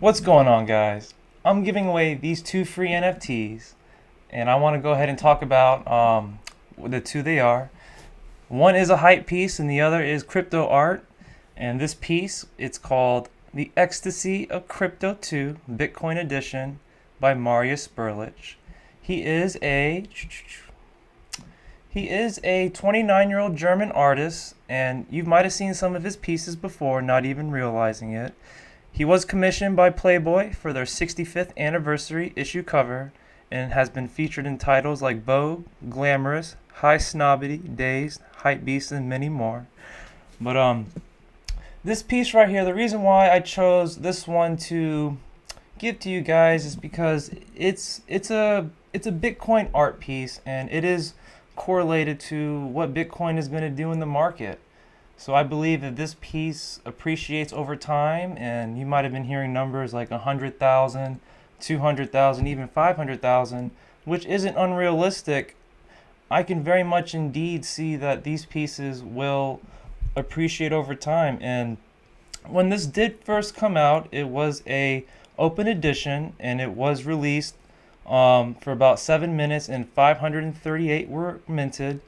What's going on, guys? I'm giving away these two free NFTs, and I want to go ahead and talk about the two they are. One is a hype piece, and the other is crypto art. And this piece, it's called "The Ecstasy of Crypto 2 Bitcoin Edition" by Marius Berlich. He is a 29-year-old German artist, and you might have seen some of his pieces before, not even realizing it. He was commissioned by Playboy for their 65th anniversary issue cover and has been featured in titles like Vogue, Glamorous, High Snobbity, Dazed, Hype Beast, and many more. But this piece right here, the reason why I chose this one to give to you guys is because it's a Bitcoin art piece, and it is correlated to what Bitcoin is going to do in the market. So I believe that this piece appreciates over time, and you might have been hearing numbers like 100,000, 200,000, even 500,000, which isn't unrealistic. I can very much indeed see that these pieces will appreciate over time. And when this did first come out, it was a open edition, and it was released for about 7 minutes, and 538 were minted.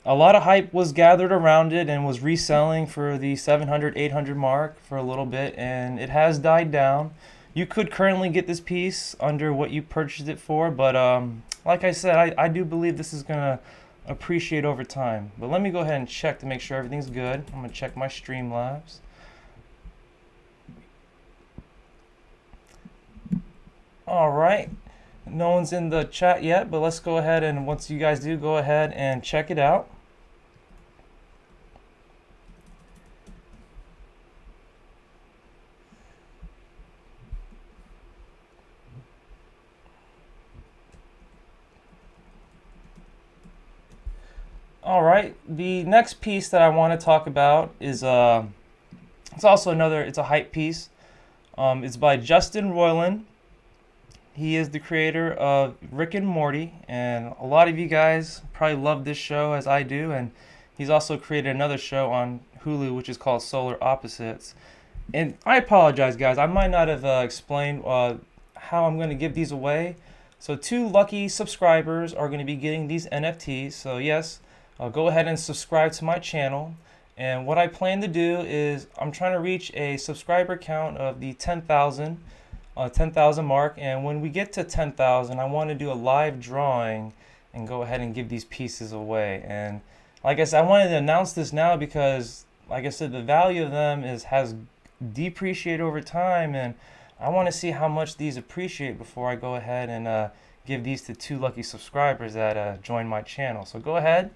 A lot of hype was gathered around it and was reselling for the 700, 800 mark for a little bit, and it has died down. You could currently get this piece under what you purchased it for, but like I said, I do believe this is going to appreciate over time. But let me go ahead and check to make sure everything's good. I'm going to check my Streamlabs. All right. No one's in the chat yet, but let's go ahead, and once you guys do, go ahead and check it out. All right, the next piece that I want to talk about is it's also it's a hype piece. It's by Justin Roiland. He is the creator of Rick and Morty, and a lot of you guys probably love this show as I do, and he's also created another show on Hulu which is called Solar Opposites. And I apologize, guys, I might not have explained how I'm going to give these away. So 2 lucky subscribers are going to be getting these NFTs. So yes, go ahead and subscribe to my channel. And what I plan to do is I'm trying to reach a subscriber count of the 10,000 mark, and when we get to 10,000, I want to do a live drawing and go ahead and give these pieces away. And like I said, I wanted to announce this now because, like I said, the value of them has depreciated over time, and I want to see how much these appreciate before I go ahead and give these to 2 lucky subscribers that join my channel. So go ahead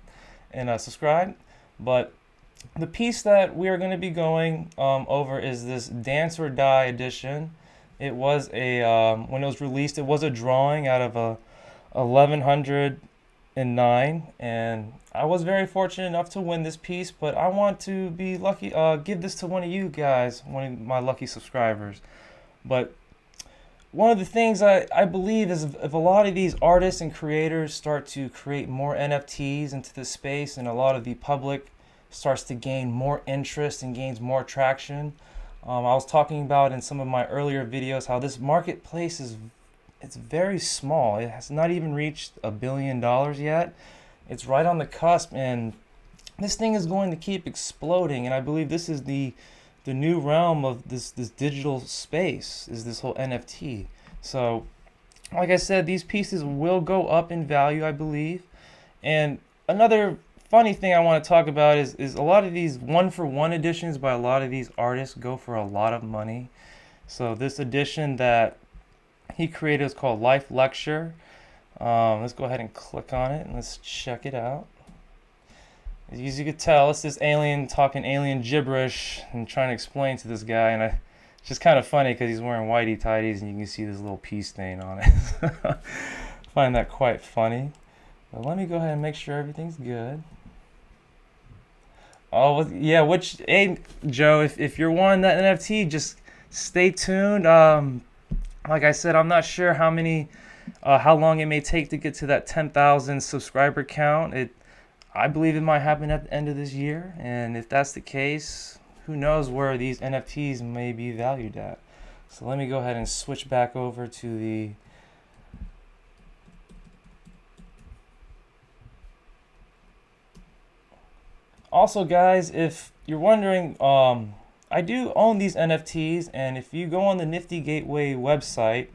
and subscribe. But the piece that we are going to be going over is this Dance or Die edition. It was when it was released, it was a drawing out of a 1109, and I was very fortunate enough to win this piece. But I want to be lucky, give this to one of you guys, one of my lucky subscribers. But one of the things I believe is if a lot of these artists and creators start to create more NFTs into the space, and a lot of the public starts to gain more interest and gains more traction. I was talking about in some of my earlier videos how this marketplace it's very small. It has not even reached $1 billion yet. It's right on the cusp, and this thing is going to keep exploding. And I believe this is the new realm of this digital space, is this whole NFT. So like I said, these pieces will go up in value, I believe. And another funny thing I want to talk about is a lot of these 1-for-1 editions by a lot of these artists go for a lot of money. So this edition that he created is called Life Lecture. Let's go ahead and click on it and let's check it out. As you can tell, it's this alien talking alien gibberish and trying to explain to this guy, and it's just kind of funny because he's wearing whitey tighties and you can see this little pee stain on it. I find that quite funny. But let me go ahead and make sure everything's good. Oh yeah, hey Joe, if you're wanting that NFT, just stay tuned. Like I said, I'm not sure how long it may take to get to that 10,000 subscriber count. I believe it might happen at the end of this year, and if that's the case, who knows where these NFTs may be valued at. So let me go ahead and switch back over to the also, guys, if you're wondering, I do own these NFTs, and if you go on the Nifty Gateway website,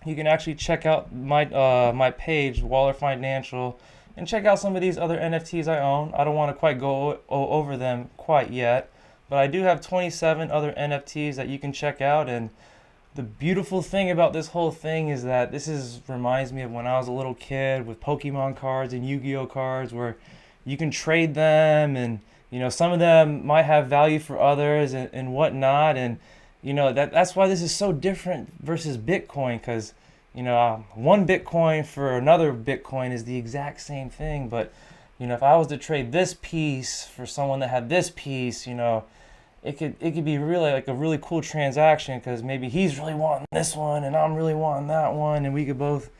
you can actually check out my page, Waller Financial, and check out some of these other NFTs I own. I don't want to quite go over them quite yet, but I do have 27 other NFTs that you can check out. And the beautiful thing about this whole thing is that reminds me of when I was a little kid with Pokemon cards and Yu-Gi-Oh cards, where you can trade them, and some of them might have value for others and whatnot. And that's why this is so different versus Bitcoin, because one Bitcoin for another Bitcoin is the exact same thing. But if I was to trade this piece for someone that had this piece, it could be really like a really cool transaction, because maybe he's really wanting this one and I'm really wanting that one, and we could both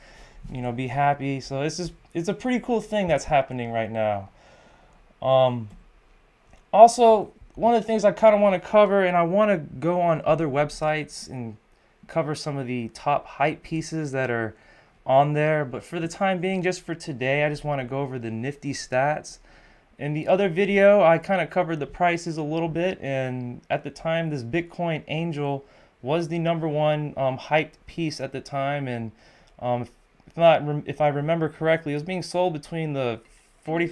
be happy. So it's a pretty cool thing that's happening right now. Also, one of the things I kind of want to cover, and I want to go on other websites and cover some of the top hype pieces that are on there, but for the time being, just for today, I just want to go over the Nifty Stats. In the other video, I kind of covered the prices a little bit, and at the time, this Bitcoin Angel was the number one hyped piece at the time, and if I remember correctly, it was being sold between the 40.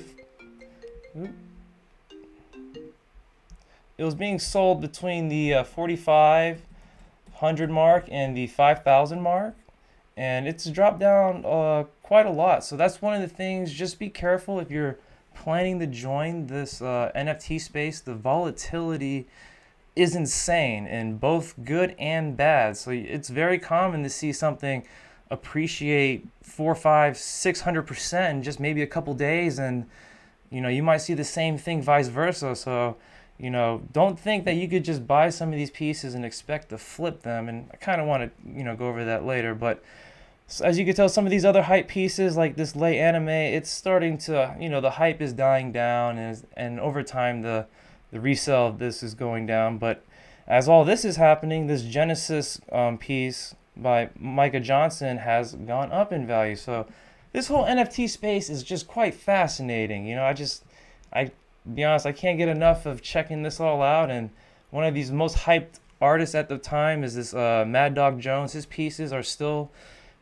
It was being sold between the 4,500 mark and the 5,000 mark, and it's dropped down quite a lot. So that's one of the things. Just be careful if you're planning to join this NFT space. The volatility is insane, and both good and bad. So it's very common to see something appreciate 4, 5, 600% in just maybe a couple days, and you might see the same thing vice versa. So don't think that you could just buy some of these pieces and expect to flip them. And I kind of want to go over that later. But so as you can tell, some of these other hype pieces like this Lay Anime, it's starting to the hype is dying down, and over time the resale of this is going down. But as all this is happening, this Genesis piece by Micah Johnson has gone up in value. So this whole NFT space is just quite fascinating. I be honest, I can't get enough of checking this all out. And one of these most hyped artists at the time is this Mad Dog Jones. His pieces are still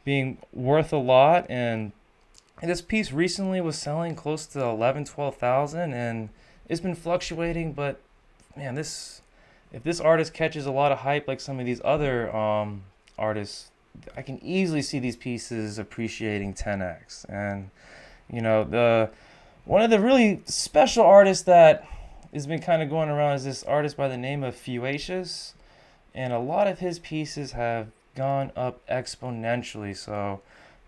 being worth a lot, and this piece recently was selling close to 11,000-12,000, and it's been fluctuating. But man, if this artist catches a lot of hype like some of these other artists, I can easily see these pieces appreciating 10x. And one of the really special artists that has been kind of going around is this artist by the name of Fuacious, and a lot of his pieces have gone up exponentially. So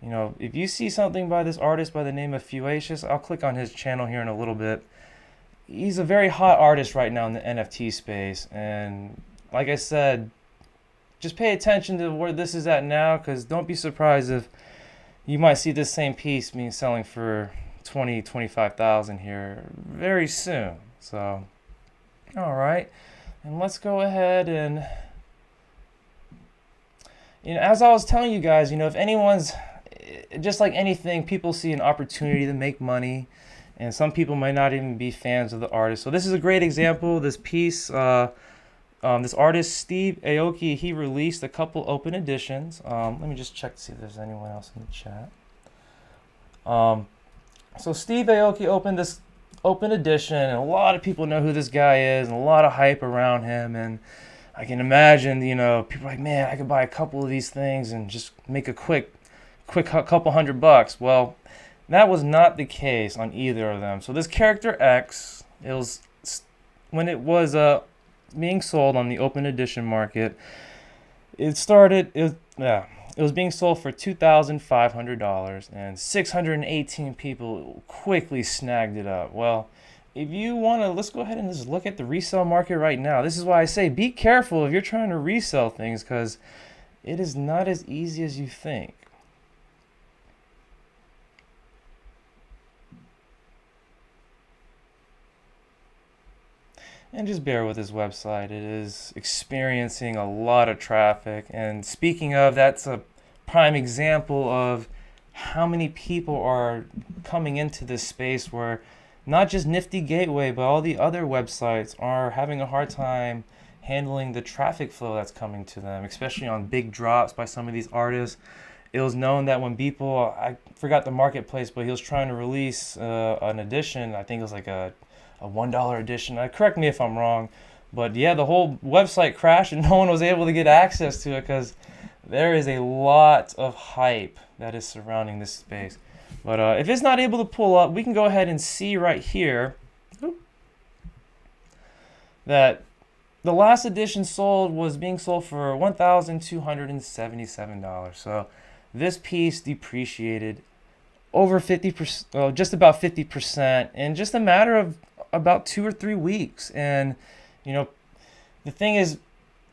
if you see something by this artist by the name of Fuacious, I'll click on his channel here in a little bit. He's a very hot artist right now in the NFT space, and like I said, just pay attention to where this is at now, because don't be surprised if you might see this same piece being selling for 25,000 here very soon. So all right, and let's go ahead and as I was telling you guys, if anyone's just like anything, people see an opportunity to make money, and some people might not even be fans of the artist. So this is a great example. This piece, this artist Steve Aoki, he released a couple open editions. Let me just check to see if there's anyone else in the chat. So Steve Aoki opened this open edition, and a lot of people know who this guy is, and a lot of hype around him. And I can imagine, people are like, man, I could buy a couple of these things and just make a quick couple $100. Well, that was not the case on either of them. So this character X, when it was being sold on the open edition market, it was being sold for $2,500, and 618 people quickly snagged it up. Well, if you want to, let's go ahead and just look at the resale market right now. This is why I say be careful if you're trying to resell things, because it is not as easy as you think. And just bear with this website. It is experiencing a lot of traffic. And speaking of, that's a prime example of how many people are coming into this space where not just Nifty Gateway, but all the other websites are having a hard time handling the traffic flow that's coming to them, especially on big drops by some of these artists. It was known that when people, I forgot the marketplace, but he was trying to release an edition. I think it was like a $1 edition. Correct me if I'm wrong, but yeah, the whole website crashed and no one was able to get access to it because there is a lot of hype that is surrounding this space. But if it's not able to pull up, we can go ahead and see right here that the last edition was being sold for $1,277. So this piece depreciated over 50%, just about 50% in just a matter of about 2 or 3 weeks. And the thing is,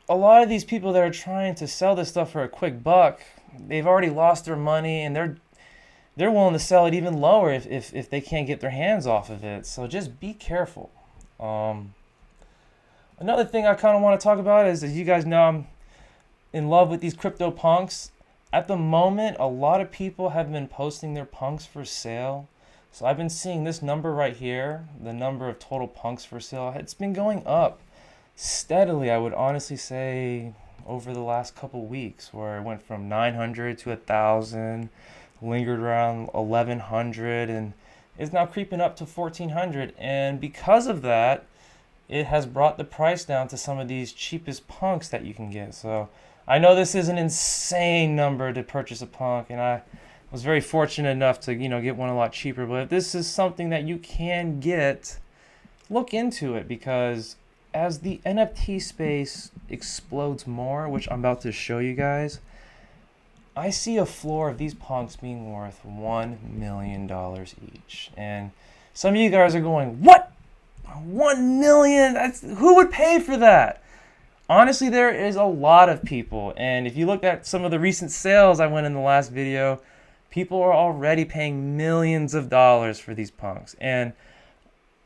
a lot of these people that are trying to sell this stuff for a quick buck, they've already lost their money, and they're willing to sell it even lower if they can't get their hands off of it. So just be careful. Another thing I kind of want to talk about is, as you guys know, I'm in love with these crypto punks. At the moment, a lot of people have been posting their punks for sale. So I've been seeing this number right here, the number of total punks for sale. It's been going up steadily, I would honestly say, over the last couple weeks, where it went from 900 to 1,000, lingered around 1,100, and is now creeping up to 1,400. And because of that, it has brought the price down to some of these cheapest punks that you can get. So I know this is an insane number to purchase a punk, and I was very fortunate enough to get one a lot cheaper. But if this is something that you can get, look into it, because as the NFT space explodes more, which I'm about to show you guys, I see a floor of these punks being worth $1 million each. And some of you guys are going, what? 1 million? Who would pay for that? Honestly, there is a lot of people, and if you look at some of the recent sales I went in the last video, people are already paying millions of dollars for these punks. And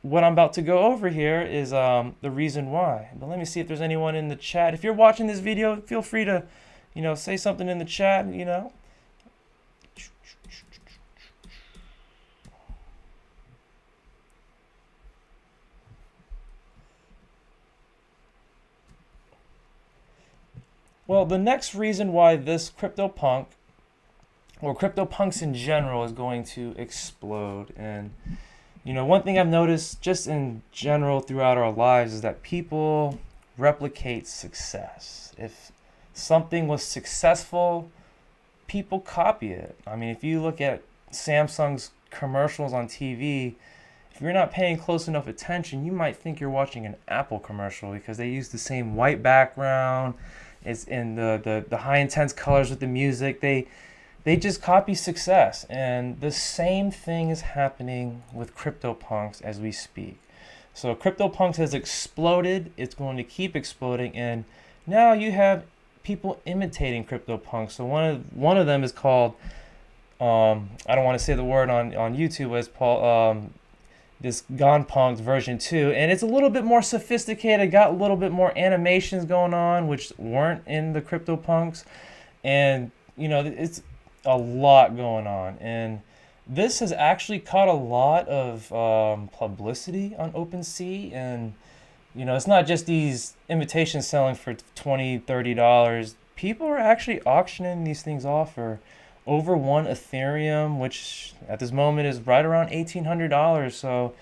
what I'm about to go over here is the reason why. But let me see if there's anyone in the chat. If you're watching this video, feel free to say something in the chat. Well, the next reason why this CryptoPunk, or CryptoPunks in general, is going to explode, and one thing I've noticed just in general throughout our lives is that people replicate success. If something was successful, people copy it. I mean, if you look at Samsung's commercials on TV, if you're not paying close enough attention, you might think you're watching an Apple commercial because they use the same white background. It's in the high intense colors with the music. They just copy success. And the same thing is happening with CryptoPunks as we speak. So CryptoPunks has exploded. It's going to keep exploding. And now you have people imitating CryptoPunks. So one of them is called, I don't want to say the word on YouTube, but it's called this Gone Punked version 2, and it's a little bit more sophisticated, got a little bit more animations going on, which weren't in the CryptoPunks, and it's a lot going on. And this has actually caught a lot of publicity on OpenSea, and it's not just these imitations selling for $20-$30. People are actually auctioning these things off for over 1 Ethereum, which at this moment is right around $1,800. So,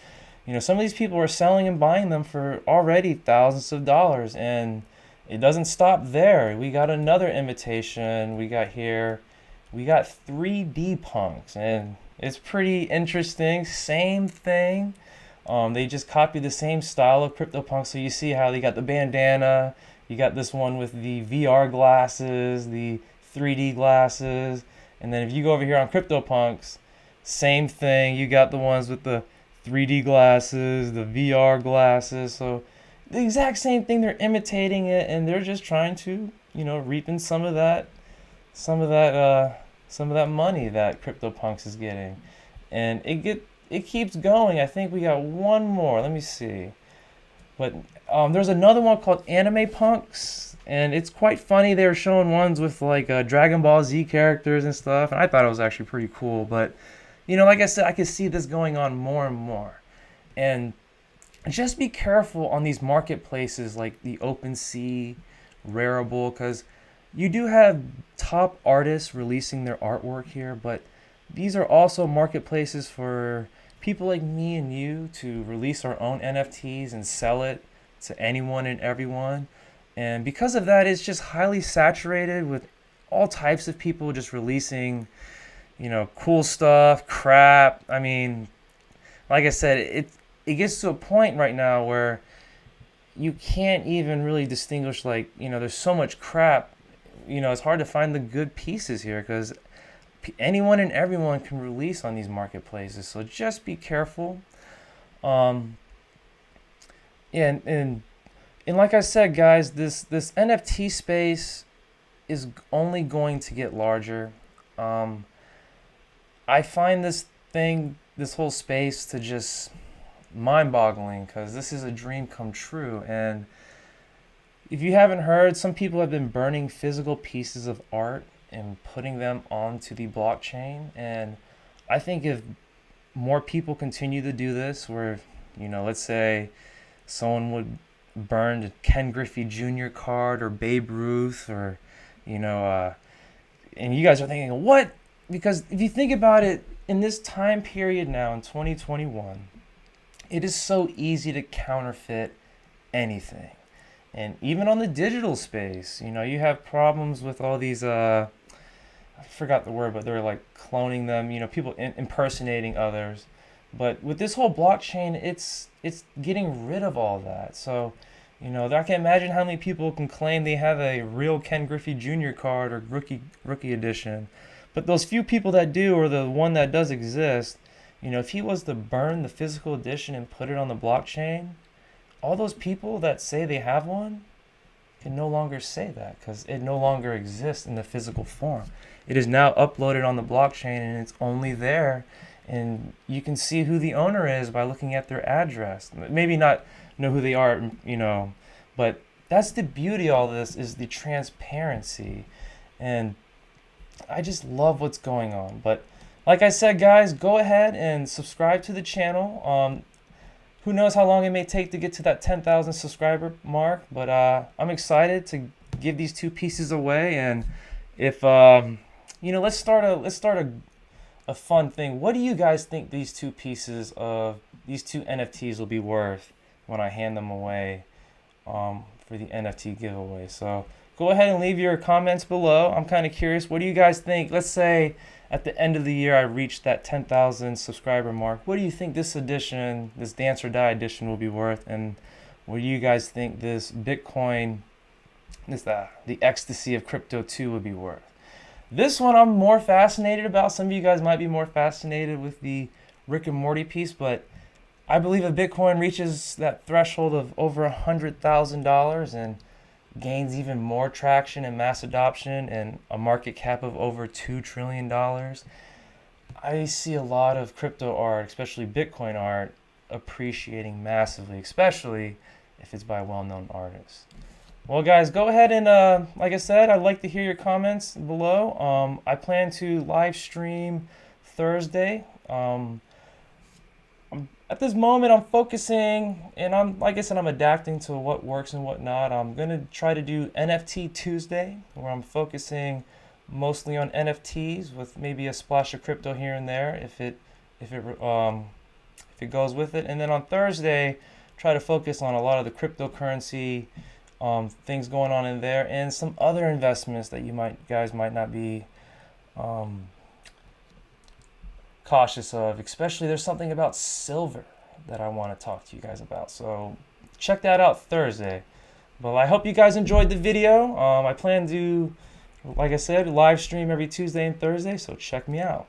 some of these people are selling and buying them for already thousands of dollars. And it doesn't stop there. We got another imitation. We got 3D punks, and it's pretty interesting. Same thing. They just copy the same style of CryptoPunk. So you see how they got the bandana. You got this one with the VR glasses, the 3D glasses. And then if you go over here on CryptoPunks, same thing. You got the ones with the 3D glasses, the VR glasses. So the exact same thing. They're imitating it, and they're just trying to, reaping some of that money that CryptoPunks is getting. And it keeps going. I think we got one more. Let me see. But there's another one called Anime Punks, and it's quite funny. They were showing ones with like Dragon Ball Z characters and stuff, and I thought it was actually pretty cool. But like I said, I could see this going on more and more. And just be careful on these marketplaces like the OpenSea, Rarible, because you do have top artists releasing their artwork here, but these are also marketplaces for people like me and you to release our own NFTs and sell it to anyone and everyone. And because of that, it's just highly saturated with all types of people just releasing, cool stuff, crap. I mean, like I said, it gets to a point right now where you can't even really distinguish, like, there's so much crap. It's hard to find the good pieces here because anyone and everyone can release on these marketplaces. So just be careful. And like I said, guys, this NFT space is only going to get larger. I find this whole space to just mind-boggling because this is a dream come true. And if you haven't heard, some people have been burning physical pieces of art and putting them onto the blockchain. And I think if more people continue to do this, where, let's say someone would burn a Ken Griffey Jr. card or Babe Ruth or, and you guys are thinking, what? Because if you think about it, in this time period now in 2021, it is so easy to counterfeit anything. And even on the digital space, you have problems with all these, I forgot the word, but they're like cloning them, people impersonating others. But with this whole blockchain, it's getting rid of all that. So, I can imagine how many people can claim they have a real Ken Griffey Jr. card or rookie edition. But those few people that do, or the one that does exist, if he was to burn the physical edition and put it on the blockchain, all those people that say they have one can no longer say that because it no longer exists in the physical form. It is now uploaded on the blockchain and it's only there, and you can see who the owner is by looking at their address. Maybe not know who they are, but that's the beauty of all this, is the transparency. And I just love what's going on. But like I said, guys, go ahead and subscribe to the channel. Who knows how long it may take to get to that 10,000 subscriber mark, but I'm excited to give these two pieces away. And if let's start a fun thing. What do you guys think these two NFTs will be worth when I hand them away for the NFT giveaway? So go ahead and leave your comments below. I'm kind of curious. What do you guys think? Let's say at the end of the year I reached that 10,000 subscriber mark. What do you think this edition, this Dance or Die edition, will be worth? And what do you guys think this Bitcoin, the ecstasy of crypto 2 would be worth? This one I'm more fascinated about. Some of you guys might be more fascinated with the Rick and Morty piece, but I believe if Bitcoin reaches that threshold of over $100,000 and gains even more traction and mass adoption and a market cap of over $2 trillion, I see a lot of crypto art, especially Bitcoin art, appreciating massively, especially if it's by well-known artists. Well, guys, go ahead and, like I said, I'd like to hear your comments below. I plan to live stream Thursday. At this moment, I'm focusing, and I'm adapting to what works and what not. I'm going to try to do NFT Tuesday, where I'm focusing mostly on NFTs with maybe a splash of crypto here and there if it goes with it. And then on Thursday, try to focus on a lot of the cryptocurrency things going on in there, and some other investments that you guys might not be cautious of. Especially there's something about silver that I want to talk to you guys about, so check that out Thursday. Well, I hope you guys enjoyed the video. I plan to, like I said, live stream every Tuesday and Thursday, so check me out.